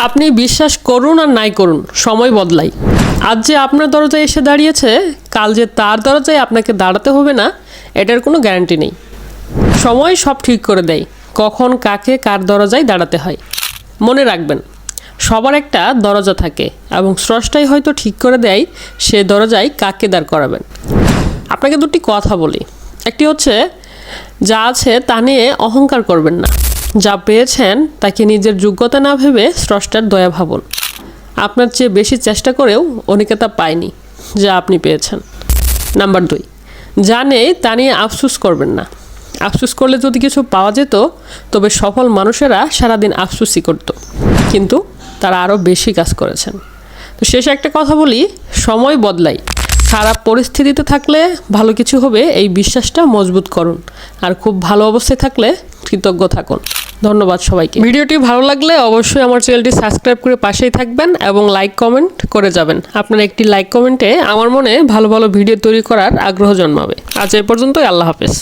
আপনি বিশ্বাস করুন আর নাই করুন, সময় বদলায়। আজ যে আপনার দরজায় এসে দাঁড়িয়েছে, কাল যে তার দরজায় আপনাকে দাঁড়াতে হবে না, এটার কোনো গ্যারান্টি নেই। সময় সব ঠিক করে দেয়, কখন কাকে কার দরজায় দাঁড়াতে হয়। মনে রাখবেন, সবার একটা দরজা থাকে এবং স্রষ্টাই হয়তো ঠিক করে দেয় সে দরজায় কাকে দাঁড় করাবেন। আপনাকে দুটি কথা বলি। একটি হচ্ছে, যা আছে তা নিয়ে অহংকার করবেন না। যা পেয়েছেন তাকে নিজের যোগ্যতা না ভেবে স্রষ্টার দয়া ভাবুন। আপনার চেয়ে বেশি চেষ্টা করেও অনেকে তা পায়নি যা আপনি পেয়েছেন। নাম্বার 2, যা নেই তা নিয়ে আফসোস করবেন না। আফসোস করলে যদি কিছু পাওয়া যেত, তবে সফল মানুষেরা সারাদিন আফসোসই করত, কিন্তু তারা আরও বেশি কাজ করেছেন। তো শেষে একটা কথা বলি, সময় বদলায়। খারাপ পরিস্থিতিতে থাকলে ভালো কিছু হবে এই বিশ্বাসটা মজবুত করুন, আর খুব ভালো অবস্থায় থাকলে কৃতজ্ঞ থাকুন। ধন্যবাদ সবাইকে। ভিডিওটি ভালো লাগলে অবশ্যই আমার চ্যানেলটি সাবস্ক্রাইব করে পাশেই থাকবেন এবং লাইক কমেন্ট করে যাবেন। আপনার একটি লাইক কমেন্টে আমার মনে ভালো ভালো ভিডিও তৈরি করার আগ্রহ জন্মাবে। আজ এ পর্যন্তই, আল্লাহ হাফেজ।